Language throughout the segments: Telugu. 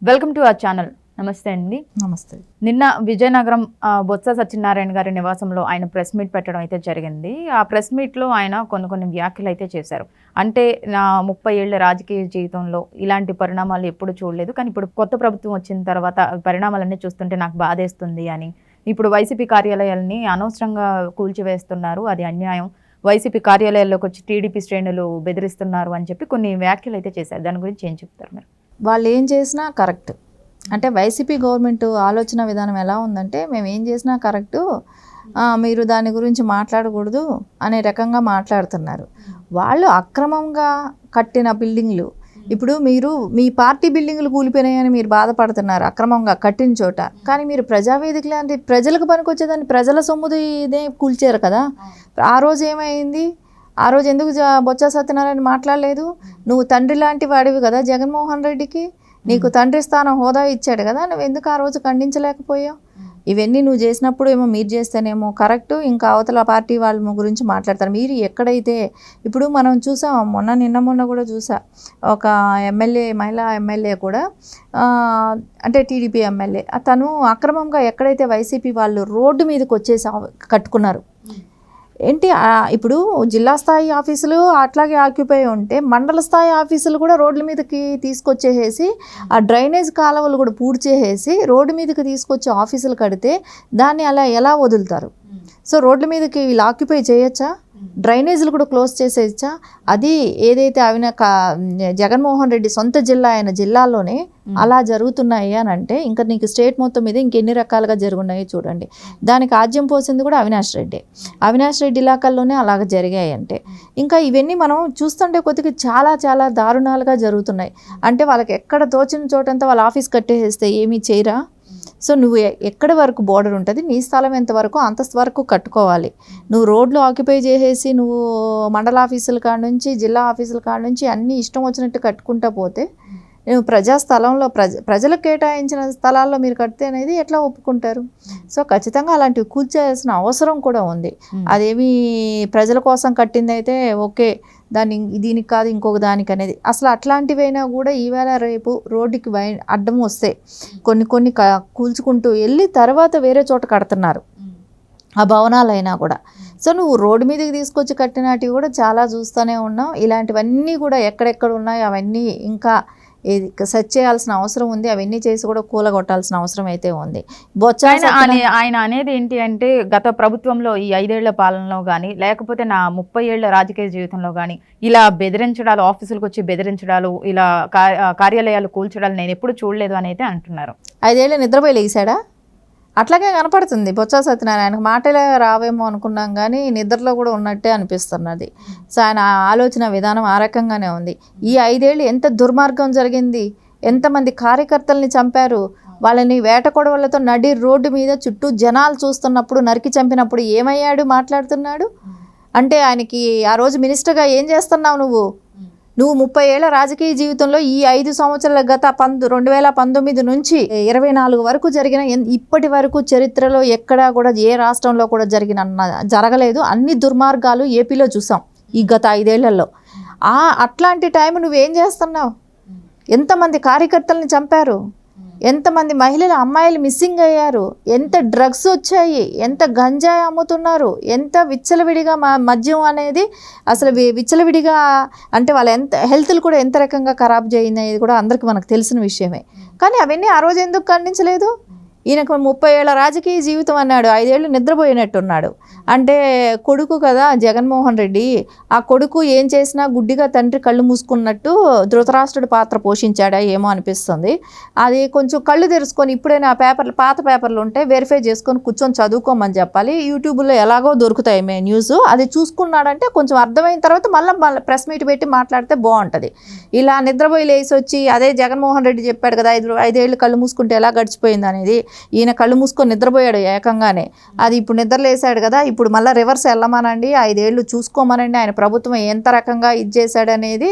Welcome to our channel. నమస్తే అండి. నమస్తే. నిన్న విజయనగరం బొత్స సత్యనారాయణ గారి నివాసంలో ఆయన ప్రెస్ మీట్ పెట్టడం అయితే జరిగింది. ఆ ప్రెస్ మీట్లో ఆయన కొన్ని వ్యాఖ్యలు అయితే చేశారు. అంటే నా 30 ఏళ్ల రాజకీయ జీవితంలో ఇలాంటి పరిణామాలు ఎప్పుడు చూడలేదు, కానీ ఇప్పుడు కొత్త ప్రభుత్వం వచ్చిన తర్వాత పరిణామాలన్నీ చూస్తుంటే నాకు బాధేస్తుంది అని, ఇప్పుడు వైసీపీ కార్యాలయాలని అనవసరంగా కూల్చివేస్తున్నారు, అది అన్యాయం, వైసీపీ కార్యాలయాల్లోకి వచ్చి టీడీపీ శ్రేణులు బెదిరిస్తున్నారు అని చెప్పి కొన్ని వ్యాఖ్యలు అయితే చేశారు. దాని గురించి ఏం చెప్తారు మీరు? వాళ్ళు ఏం చేసినా కరెక్ట్. అంటే వైసీపీ గవర్నమెంట్ ఆలోచన విధానం ఎలా ఉందంటే, మేము ఏం చేసినా కరెక్టు, మీరు దాని గురించి మాట్లాడకూడదు అనే రకంగా మాట్లాడుతున్నారు. వాళ్ళు అక్రమంగా కట్టిన బిల్డింగ్లు, ఇప్పుడు మీరు మీ పార్టీ బిల్డింగ్లు కూలిపోయినాయని మీరు బాధపడుతున్నారు అక్రమంగా కట్టిన చోట, కానీ మీరు ప్రజావేదిక లాంటి ప్రజలకు పనికొచ్చేదాన్ని ప్రజల సొమ్ముది ఇదే కూల్చారు కదా. ఆ రోజు ఏమైంది? ఆ రోజు ఎందుకు బొత్స సత్యనారాయణ మాట్లాడలేదు? నువ్వు తండ్రి లాంటి వాడివి కదా జగన్మోహన్ రెడ్డికి, నీకు తండ్రి స్థానం హోదా ఇచ్చాడు కదా, నువ్వు ఎందుకు ఆ రోజు ఖండించలేకపోయావు? ఇవన్నీ నువ్వు చేసినప్పుడు ఏమో మీరు చేస్తేనేమో కరెక్టు, ఇంకా అవతల పార్టీ వాళ్ళ గురించి మాట్లాడతారు. మీరు ఎక్కడైతే ఇప్పుడు మనం చూసాం, నిన్న కూడా చూసా, ఒక ఎమ్మెల్యే, మహిళా ఎమ్మెల్యే కూడా, అంటే టీడీపీ ఎమ్మెల్యే, తను అక్రమంగా ఎక్కడైతే వైసీపీ వాళ్ళు రోడ్డు మీదకి వచ్చేసి కట్టుకున్నారు ఏంటి, ఇప్పుడు జిల్లా స్థాయి ఆఫీసులు అట్లాగే ఆక్యుపై ఉంటే మండల స్థాయి ఆఫీసులు కూడా రోడ్ల మీదకి తీసుకొచ్చేసేసి, ఆ డ్రైనేజ్ కాలువలు కూడా పూడ్చేసేసి రోడ్డు మీదకి తీసుకొచ్చి ఆఫీసులు కడితే దాన్ని అలా ఎలా వదులుతారు? సో రోడ్ల మీదకి వీళ్ళు ఆక్యుపై చేయొచ్చా? డ్రైనేజీలు కూడా క్లోజ్ చేసేయచ్చా? అది ఏదైతే జగన్మోహన్ రెడ్డి సొంత జిల్లా అయిన జిల్లాలోనే అలా జరుగుతున్నాయి అని అంటే, ఇంకా నీకు స్టేట్ మొత్తం మీద ఇంకెన్ని రకాలుగా జరుగున్నాయో చూడండి. దానికి ఆజ్యం పోసింది కూడా అవినాష్ రెడ్డి ఇలాకాల్లోనే అలాగ జరిగాయి. అంటే ఇంకా ఇవన్నీ మనం చూస్తుంటే కొద్దిగా చాలా చాలా దారుణాలుగా జరుగుతున్నాయి. అంటే వాళ్ళకి ఎక్కడ తోచిన చోటంతా వాళ్ళ ఆఫీస్ కట్టేస్తే ఏమీ చేయరా? సో నువ్వు ఎక్కడి వరకు బోర్డర్ ఉంటుంది, నీ స్థలం ఎంతవరకు అంత వరకు కట్టుకోవాలి. నువ్వు రోడ్లు ఆక్యుపై చేసేసి నువ్వు మండల ఆఫీసుల కాడ నుంచి జిల్లా ఆఫీసుల కాడ నుంచి అన్నీ ఇష్టం వచ్చినట్టు కట్టుకుంటా పోతే, నువ్వు ప్రజా స్థలంలో ప్రజలకు కేటాయించిన స్థలాల్లో మీరు కడితే అనేది ఎట్లా ఒప్పుకుంటారు? సో ఖచ్చితంగా అలాంటివి కూల్చేయాల్సిన అవసరం కూడా ఉంది. అదేమి ప్రజల కోసం కట్టింది అయితే ఓకే, దీనికి కాదు ఇంకొక దానికి అనేది. అసలు అట్లాంటివైనా కూడా ఈవేళ రేపు రోడ్డుకి అడ్డం వస్తే కొన్ని కూల్చుకుంటూ వెళ్ళి తర్వాత వేరే చోట కడుతున్నారు ఆ భవనాలైనా కూడా. సో నువ్వు రోడ్డు మీదకి తీసుకొచ్చి కట్టినవి కూడా చాలా చూస్తూనే ఉన్నాం. ఇలాంటివన్నీ కూడా ఎక్కడెక్కడ ఉన్నాయో అవన్నీ ఇంకా సెర్చ్ చేయాల్సిన అవసరం ఉంది. అవన్నీ చేసి కూడా కూలగొట్టాల్సిన అవసరం అయితే ఉంది. ఆయన అనేది ఏంటి అంటే, గత ప్రభుత్వంలో ఈ 5 ఏళ్ల పాలనలో కానీ, లేకపోతే నా 30 ఏళ్ల రాజకీయ జీవితంలో కానీ ఇలా బెదిరించడాలు, ఆఫీసులకు వచ్చి బెదిరించడాలు, ఇలా కార్యాలయాలు కూల్చడాలు నేను ఎప్పుడు చూడలేదు అని అయితే అంటున్నారు. 5 ఏళ్ళు నిద్రపోయి లేచాడా? అట్లాగే కనపడుతుంది బొత్స సత్యనారాయణకు. మాటలే రావేమో అనుకున్నాం కానీ నిద్రలో కూడా ఉన్నట్టే అనిపిస్తున్నది. సో ఆయన ఆలోచన విధానం ఆ రకంగానే ఉంది. ఈ 5 ఏళ్ళు ఎంత దుర్మార్గం జరిగింది, ఎంతమంది కార్యకర్తల్ని చంపారు, వాళ్ళని వేటకొడవలతో నడి రోడ్డు మీద చుట్టూ జనాలు చూస్తున్నప్పుడు నరికి చంపినప్పుడు ఏమయ్యాడు మాట్లాడుతున్నాడు? అంటే ఆయనకి ఆ రోజు మినిస్టర్గా ఏం చేస్తున్నావు నువ్వు 30 ఏళ్ల రాజకీయ జీవితంలో ఈ 5 సంవత్సరాల గత 2019 నుంచి 24 వరకు జరిగిన ఇప్పటి వరకు చరిత్రలో ఎక్కడా కూడా ఏ రాష్ట్రంలో కూడా జరగలేదు. అన్ని దుర్మార్గాలు ఏపీలో చూసాం ఈ గత 5 ఏళ్లలో. అట్లాంటి టైం నువ్వేం చేస్తున్నావు? ఎంతమంది కార్యకర్తల్ని చంపారు, ఎంతమంది మహిళలు అమ్మాయిలు మిస్సింగ్ అయ్యారు, ఎంత డ్రగ్స్ వచ్చాయి, ఎంత గంజాయి అమ్ముతున్నారు, ఎంత విచ్చలవిడిగా మద్యం అనేది అసలు విచ్చలవిడిగా, అంటే వాళ్ళ హెల్త్లు కూడా ఎంత రకంగా ఖరాబ్ చేయింది కూడా అందరికీ మనకు తెలిసిన విషయమే. కానీ అవన్నీ ఆ రోజు ఎందుకు ఖండించలేదు? ఈయనకు 30 ఏళ్ల రాజకీయ జీవితం అన్నాడు, 5 ఏళ్ళు నిద్రపోయినట్టున్నాడు. అంటే కొడుకు కదా జగన్మోహన్ రెడ్డి, ఆ కొడుకు ఏం చేసినా గుడ్డిగా తండ్రి కళ్ళు మూసుకున్నట్టు ధృతరాష్ట్రుడి పాత్ర పోషించాడా ఏమో అనిపిస్తుంది. అది కొంచెం కళ్ళు తెరుచుకొని ఇప్పుడైనా పాత పేపర్లు ఉంటే వెరిఫై చేసుకొని కూర్చొని చదువుకోమని చెప్పాలి. యూట్యూబ్లో ఎలాగో దొరుకుతాయి న్యూస్, అది చూసుకున్నాడంటే కొంచెం అర్థమైన తర్వాత మళ్ళీ ప్రెస్ మీట్ పెట్టి మాట్లాడితే బాగుంటుంది. ఇలా నిద్రపోయి లేచి వచ్చి అదే జగన్మోహన్ రెడ్డి చెప్పాడు కదా 5 ఏళ్ళు కళ్ళు మూసుకుంటే ఎలా గడిచిపోయింది అనేది, ఈయన కళ్ళు మూసుకొని నిద్రపోయాడు ఏకంగానే. అది ఇప్పుడు నిద్రలేసాడు కదా, ఇప్పుడు మళ్ళీ రివర్స్ వెళ్ళమనండి, 5 ఏళ్ళు చూసుకోమనండి, ఆయన ప్రభుత్వం ఎంత రకంగా ఇది చేశాడు అనేది.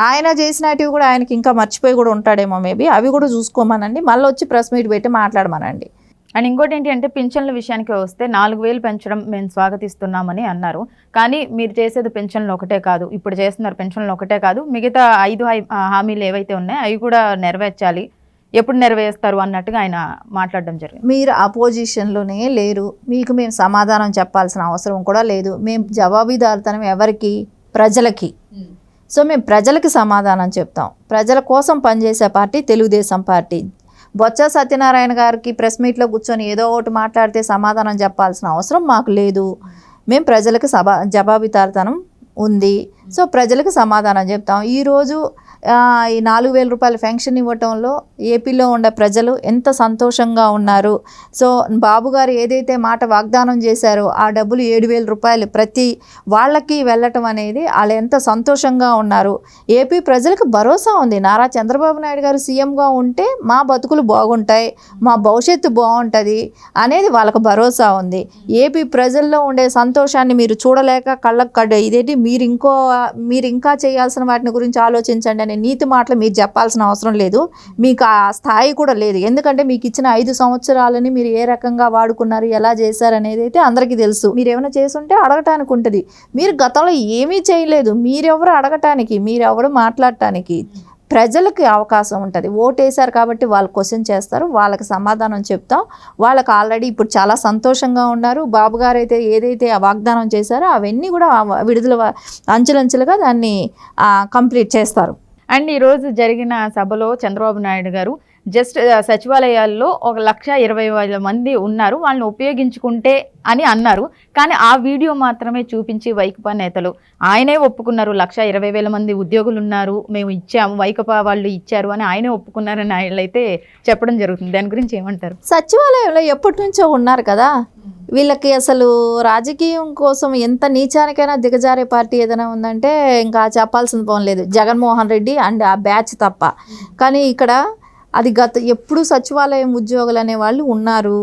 ఆయన చేసినవి కూడా ఆయనకి ఇంకా మర్చిపోయి కూడా ఉంటాడేమో మేబీ, అవి కూడా చూసుకోమనండి, మళ్ళీ వచ్చి ప్రెస్ మీట్ పెట్టి మాట్లాడమనండి. అండ్ ఇంకోటి ఏంటి అంటే, పింఛన్ల విషయానికి వస్తే 4,000 పెంచడం మేము స్వాగతిస్తున్నామని అన్నారు. కానీ మీరు చేసేది పెన్షన్లు ఒకటే కాదు, ఇప్పుడు చేస్తున్నారు పెన్షన్లు ఒకటే కాదు, మిగతా 5 హామీలు ఏవైతే ఉన్నాయో అవి కూడా నెరవేర్చాలి. ఎప్పుడు నెరవేరుస్తారు అన్నట్టుగా ఆయన మాట్లాడడం జరిగింది. మీరు అపోజిషన్లోనే లేరు, మీకు మేము సమాధానం చెప్పాల్సిన అవసరం కూడా లేదు. మేము జవాబుదారితనం ఎవరికి? ప్రజలకి. సో మేము ప్రజలకి సమాధానం చెప్తాం. ప్రజల కోసం పనిచేసే పార్టీ తెలుగుదేశం పార్టీ. బొత్స సత్యనారాయణ గారికి ప్రెస్ మీట్లో కూర్చొని ఏదో ఒకటి మాట్లాడితే సమాధానం చెప్పాల్సిన అవసరం మాకు లేదు. మేము ప్రజలకు జవాబుదారితనం ఉంది. సో ప్రజలకు సమాధానం చెప్తాం. ఈరోజు ఈ 4,000 రూపాయల పెన్షన్ ఇవ్వటంలో ఏపీలో ఉండే ప్రజలు ఎంత సంతోషంగా ఉన్నారు. సో బాబు గారు ఏదైతే మాట వాగ్దానం చేశారో ఆ డబ్బులు 7,000 రూపాయలు ప్రతి వాళ్ళకి వెళ్ళటం అనేది వాళ్ళు ఎంత సంతోషంగా ఉన్నారు. ఏపీ ప్రజలకు భరోసా ఉంది. నారా చంద్రబాబు నాయుడు గారు సీఎంగా ఉంటే మా బతుకులు బాగుంటాయి, మా భవిష్యత్తు బాగుంటుంది అనేది వాళ్ళకు భరోసా ఉంది. ఏపీ ప్రజల్లో ఉండే సంతోషాన్ని మీరు చూడలేక కళ్ళకు ఇదేంటి మీరు ఇంకా చేయాల్సిన వాటిని గురించి ఆలోచించండి అనే నీతి మాటలు మీరు చెప్పాల్సిన అవసరం లేదు. మీకు ఆ స్థాయి కూడా లేదు. ఎందుకంటే మీకు ఇచ్చిన 5 సంవత్సరాలని మీరు ఏ రకంగా వాడుకున్నారు, ఎలా చేశారు అనేది అయితే అందరికీ తెలుసు. మీరు ఏమైనా చేసుంటే అడగటానికి ఉంటుంది. మీరు గతంలో ఏమీ చేయలేదు. మీరెవరు అడగటానికి, మీరెవరు మాట్లాడటానికి? ప్రజలకి అవకాశం ఉంటుంది. ఓటేశారు కాబట్టి వాళ్ళు క్వశ్చన్ చేస్తారు, వాళ్ళకి సమాధానం చెప్తాం. వాళ్ళకి ఆల్రెడీ ఇప్పుడు చాలా సంతోషంగా ఉన్నారు. బాబు గారు అయితే ఏదైతే వాగ్దానం చేశారో అవన్నీ కూడా విడుదల అంచెలంచెలుగా దాన్ని కంప్లీట్ చేస్తారు. అండ్ ఈరోజు జరిగిన సభలో చంద్రబాబు నాయుడు గారు జస్ట్ సచివాలయాల్లో 1,20,000 మంది ఉన్నారు, వాళ్ళని ఉపయోగించుకుంటే అని అన్నారు. కానీ ఆ వీడియో మాత్రమే చూపించి వైకపా నేతలు ఆయనే ఒప్పుకున్నారు, 1,20,000 మంది ఉద్యోగులు ఉన్నారు, మేము ఇచ్చాము, వైకపా వాళ్ళు ఇచ్చారు అని ఆయనే ఒప్పుకున్నారని ఆయనైతే చెప్పడం జరుగుతుంది. దాని గురించి ఏమంటారు? సచివాలయంలో ఎప్పటి నుంచో ఉన్నారు కదా. వీళ్ళకి అసలు రాజకీయం కోసం ఎంత నీచానికైనా దిగజారే పార్టీ ఏదైనా ఉందంటే ఇంకా చెప్పాల్సిన పని లేదు, జగన్మోహన్ రెడ్డి అండ్ ఆ బ్యాచ్ తప్ప. కానీ ఇక్కడ అది ఎప్పుడు సచివాలయం ఉద్యోగులు అనే వాళ్ళు ఉన్నారు.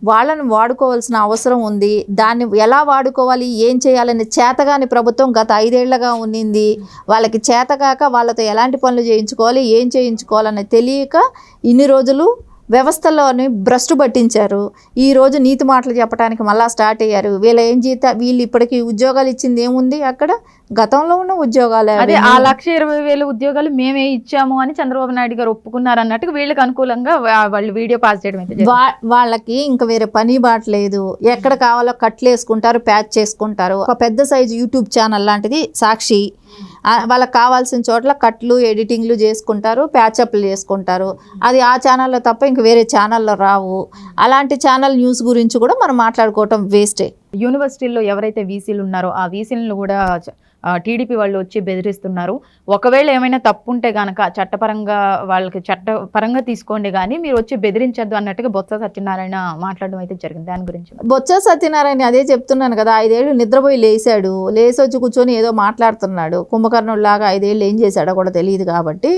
వాళ్ళని వాడుకోవాల్సిన అవసరం ఉంది. దాన్ని ఎలా వాడుకోవాలి, ఏం చేయాలని చేతగాని ప్రభుత్వం గత 5 ఏళ్లుగా ఉన్నింది. వాళ్ళకి చేతగాక వాళ్ళతో ఎలాంటి పనులు చేయించుకోవాలి, ఏం చేయించుకోవాలని తెలియక ఇన్ని రోజులు వ్యవస్థలోని భ్రష్టు పట్టించారు. ఈరోజు నీతి మాటలు చెప్పడానికి మళ్ళీ స్టార్ట్ అయ్యారు. వీళ్ళు ఇప్పటికీ ఉద్యోగాలు ఇచ్చింది ఏముంది? అక్కడ గతంలో ఉన్న ఉద్యోగాలు. అదే ఆ 1,20,000 ఉద్యోగాలు మేమే ఇచ్చాము అని చంద్రబాబు నాయుడు గారు ఒప్పుకున్నారు అన్నట్టుగా వీళ్ళకి అనుకూలంగా వాళ్ళు వీడియో పాస్ చేయడం అయితే వాళ్ళకి ఇంకా వేరే పని బాటలేదు. ఎక్కడ కావాలో కట్లు వేసుకుంటారు, ప్యాచ్ చేసుకుంటారు. ఒక పెద్ద సైజు యూట్యూబ్ ఛానల్ లాంటిది సాక్షి. వాళ్ళకి కావాల్సిన చోట్ల కట్లు ఎడిటింగ్లు చేసుకుంటారు, ప్యాచప్లు చేసుకుంటారు. అది ఆ ఛానల్లో తప్ప ఇంక వేరే ఛానల్లో రావు. అలాంటి ఛానల్ న్యూస్ గురించి కూడా మనం మాట్లాడుకోవటం వేస్టే. యూనివర్సిటీల్లో ఎవరైతే వీసీలు ఉన్నారో ఆ వీసీలను కూడా టీడీపీ వాళ్ళు వచ్చి బెదిరిస్తున్నారు. ఒకవేళ ఏమైనా తప్పు ఉంటే కనుక చట్టపరంగా వాళ్ళకి చట్టపరంగా తీసుకోండి, కానీ మీరు వచ్చి బెదిరించద్దు అన్నట్టుగా బొత్స సత్యనారాయణ మాట్లాడడం అయితే జరిగింది. దాని గురించి బొత్స సత్యనారాయణ అదే చెప్తున్నాను కదా, 5 ఏళ్ళు నిద్రపోయి లేచాడు, లేచి వచ్చి కూర్చొని ఏదో మాట్లాడుతున్నాడు. కుంభకర్ణుడిలాగా 5 ఏళ్ళు ఏం చేశాడో కూడా తెలియదు కాబట్టి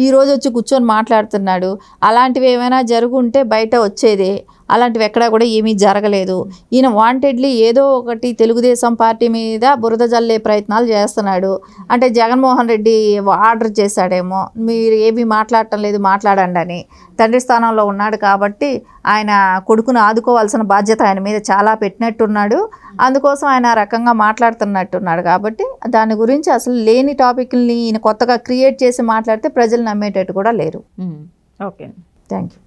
ఈ రోజు వచ్చి కూర్చొని మాట్లాడుతున్నాడు. అలాంటివి ఏమైనా జరుగుంటే బయట వచ్చేదే. అలాంటివి ఎక్కడా కూడా ఏమీ జరగలేదు. ఈయన వాంటెడ్లీ ఏదో ఒకటి తెలుగుదేశం పార్టీ మీద బురద జల్లే ప్రయత్నాలు చేస్తున్నాడు. అంటే జగన్మోహన్ రెడ్డి ఆర్డర్ చేశాడేమో, మీరు ఏమీ మాట్లాడటం లేదు, మాట్లాడండి అని. తండ్రి స్థానంలో ఉన్నాడు కాబట్టి ఆయన కొడుకును ఆదుకోవాల్సిన బాధ్యత ఆయన మీద చాలా పెట్టినట్టున్నాడు. అందుకోసం ఆయన ఆ రకంగా మాట్లాడుతున్నట్టున్నాడు. కాబట్టి దాని గురించి అసలు లేని టాపిక్ని ఈయన కొత్తగా క్రియేట్ చేసి మాట్లాడితే ప్రజలు నమ్మేటట్టు కూడా లేరు. Okay, thank you.